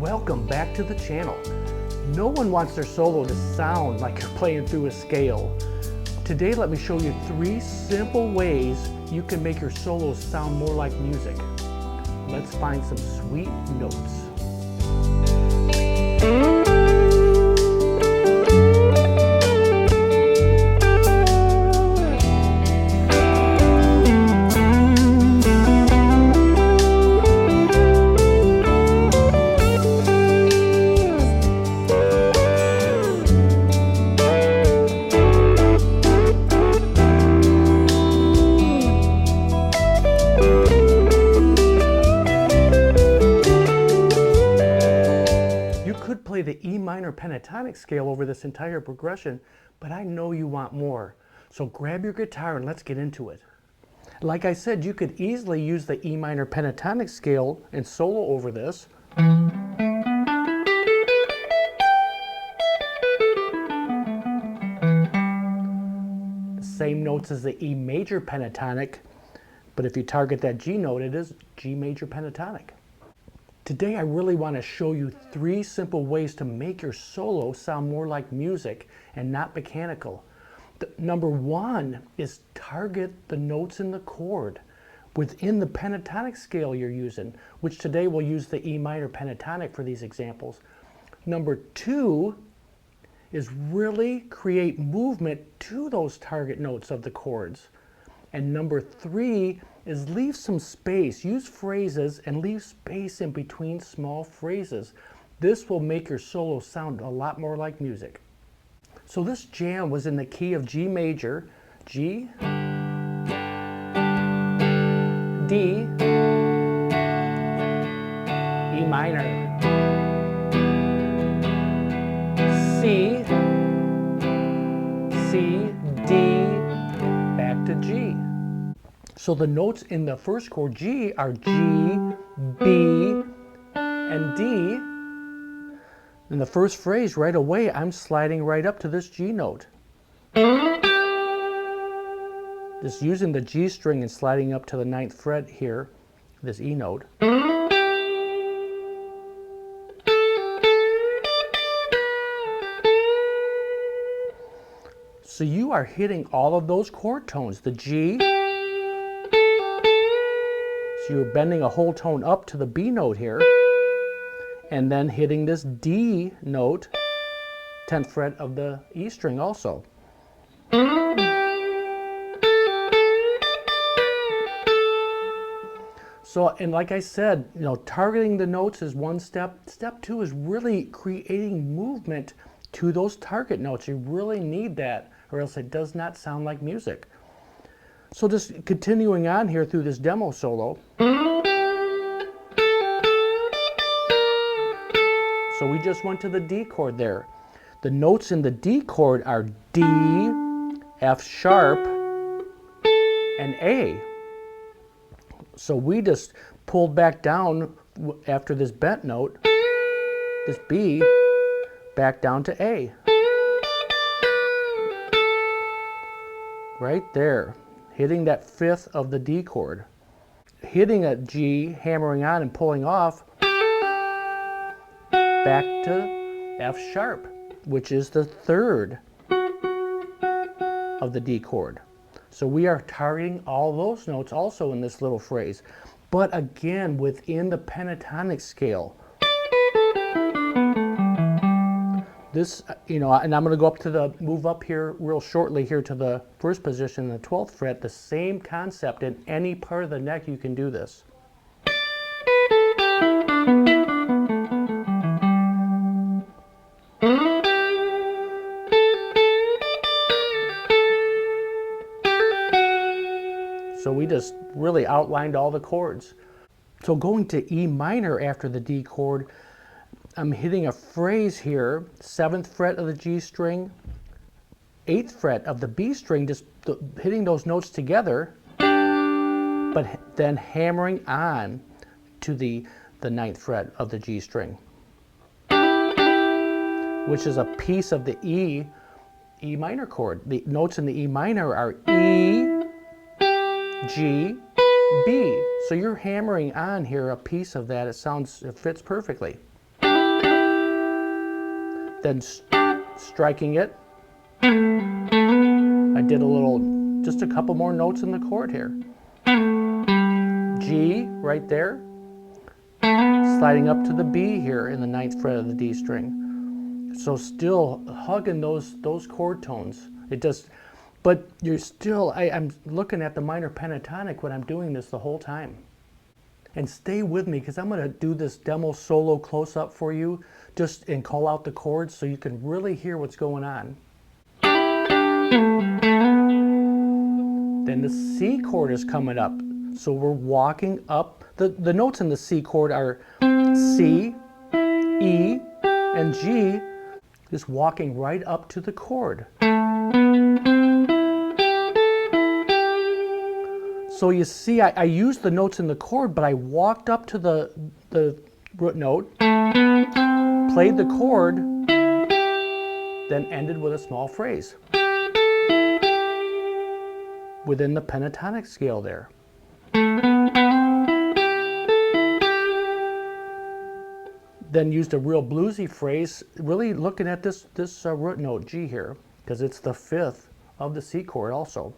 Welcome back to the channel. No one wants their solo to sound like you're playing through a scale. Today let me show you 3 simple ways you can make your solos sound more like music. Let's find some sweet notes. Play the E minor pentatonic scale over this entire progression, but I know you want more. So grab your guitar and let's get into it. Like I said, you could easily use the E minor pentatonic scale and solo over this. Same notes as the E major pentatonic, but if you target that G note, it is G major pentatonic. Today I really want to show you 3 simple ways to make your solo sound more like music and not mechanical. Number 1 is target the notes in the chord within the pentatonic scale you're using, which today we'll use the E minor pentatonic for these examples. Number 2 is really create movement to those target notes of the chords. And number 3 is leave some space. Use phrases and leave space in between small phrases. This will make your solo sound a lot more like music. So this jam was in the key of G major, G, D, E minor, C, C, D, back to G. So the notes in the first chord, G, are G, B, and D. In the first phrase, right away, I'm sliding right up to this G note. Just using the G string and sliding up to the 9th fret here, this E note. So you are hitting all of those chord tones, the G. So you're bending a whole tone up to the B note here, and then hitting this D note, 10th fret of the E string also. So, and like I said, targeting the notes is one step. Step 2 is really creating movement to those target notes. You really need that, or else it does not sound like music. So just continuing on here through this demo solo. So we just went to the D chord there. The notes in the D chord are D, F sharp, and A. So we just pulled back down after this bent note, this B, back down to A. Right there. Hitting that 5th of the D chord. Hitting a G, hammering on and pulling off, back to F sharp, which is the 3rd of the D chord. So we are targeting all those notes also in this little phrase, but again within the pentatonic scale. This, and I'm going to go up to move up here real shortly here to the 1st position, the 12th fret, the same concept in any part of the neck you can do this. So we just really outlined all the chords. So going to E minor after the D chord, I'm hitting a phrase here, 7th fret of the G string, 8th fret of the B string, just hitting those notes together, but then hammering on to the 9th fret of the G string, which is a piece of the E minor chord. The notes in the E minor are E, G, B. So you're hammering on here a piece of that. It fits perfectly. then striking it. I did just a couple more notes in the chord here. G right there, sliding up to the B here in the 9th fret of the D string. So still hugging those chord tones. But you're still, I'm looking at the minor pentatonic when I'm doing this the whole time. And stay with me because I'm going to do this demo solo close up for you and call out the chords so you can really hear what's going on. Then the C chord is coming up. So we're walking up. The notes in the C chord are C, E, and G, just walking right up to the chord. So you see, I used the notes in the chord, but I walked up to the root note, played the chord, then ended with a small phrase within the pentatonic scale there. Then used a real bluesy phrase, really looking at this root note G here, because it's the 5th of the C chord also.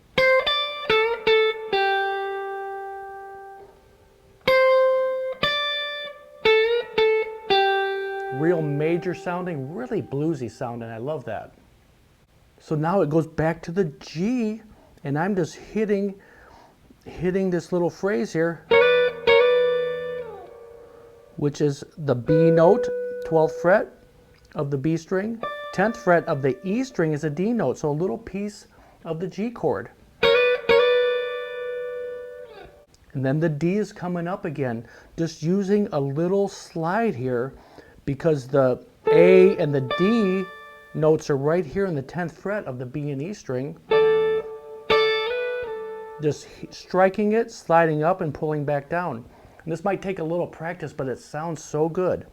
Real major sounding, really bluesy sounding. I love that. So now it goes back to the G, and I'm just hitting this little phrase here, which is the B note, 12th fret of the B string. 10th fret of the E string is a D note, so a little piece of the G chord. And then the D is coming up again, just using a little slide here, because the A and the D notes are right here in the 10th fret of the B and E string. Just striking it, sliding up, and pulling back down. And this might take a little practice, but it sounds so good.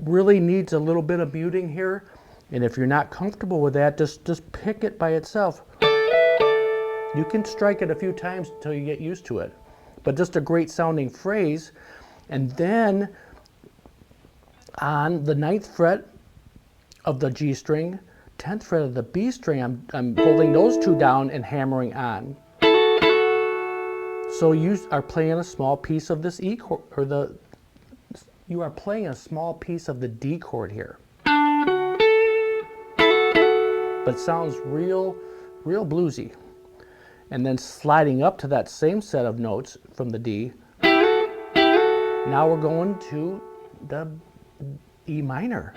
Really needs a little bit of muting here, and if you're not comfortable with that, just pick it by itself. You can strike it a few times until you get used to it. But just a great sounding phrase. And then on the 9th fret of the G string, 10th fret of the B string, I'm holding those two down and hammering on. So you are playing a small piece of this E chord, or you are playing a small piece of the D chord here. But it sounds real bluesy. And then sliding up to that same set of notes from the D. Now we're going to the E minor.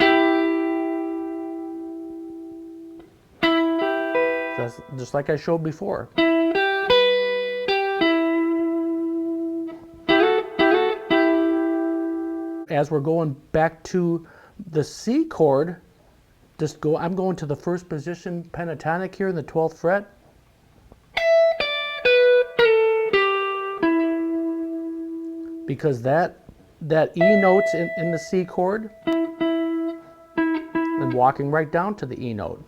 Just like I showed before. As we're going back to the C chord, I'm going to the first position pentatonic here in the 12th fret. Because that E note's in the C chord, and walking right down to the E note.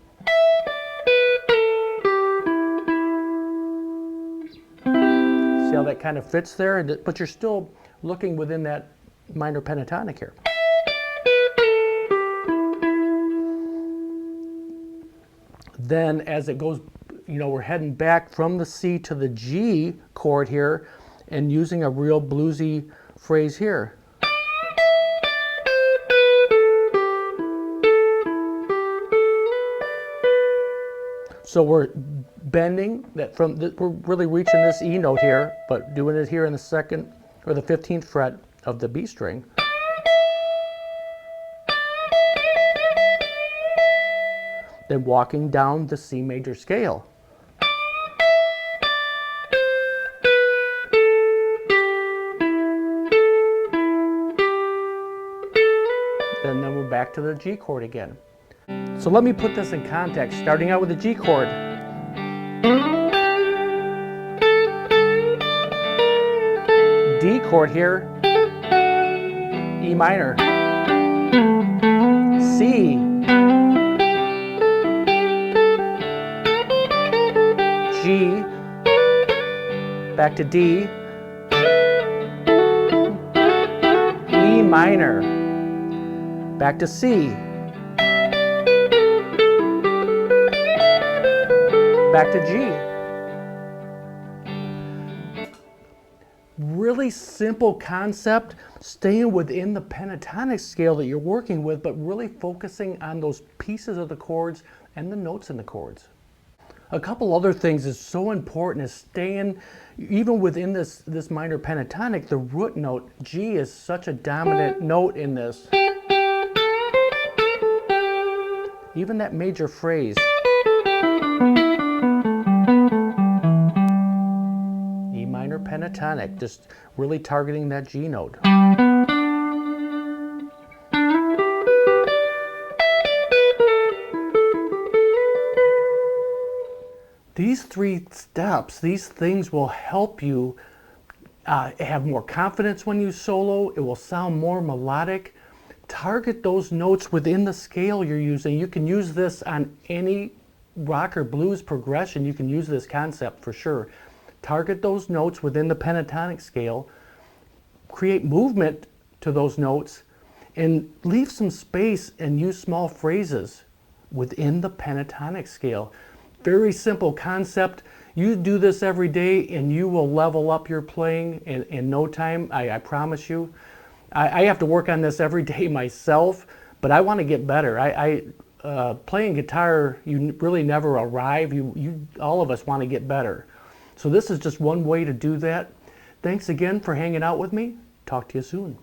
See how that kind of fits there? But you're still looking within that minor pentatonic here. Then as it goes, we're heading back from the C to the G chord here, and using a real bluesy phrase here. So we're bending that we're really reaching this E note here, but doing it here in the 2nd or the 15th fret of the B string. Then walking down the C major scale. And then we're back to the G chord again. So let me put this in context, starting out with the G chord. D chord here, E minor, C, G, back to D, E minor, back to C, back to G. Really simple concept, staying within the pentatonic scale that you're working with, but really focusing on those pieces of the chords and the notes in the chords. A couple other things is so important is staying, even within this minor pentatonic, the root note, G, is such a dominant note in this. Even that major phrase. E minor pentatonic, just really targeting that G note. These 3 steps, these things will help you have more confidence when you solo. It will sound more melodic. Target those notes within the scale you're using. You can use this on any rock or blues progression. You can use this concept for sure. Target those notes within the pentatonic scale. Create movement to those notes and leave some space and use small phrases within the pentatonic scale. Very simple concept. You do this every day and you will level up your playing in no time, I promise you. I have to work on this every day myself, but I want to get better. Playing guitar, you really never arrive. All of us want to get better. So this is just one way to do that. Thanks again for hanging out with me. Talk to you soon.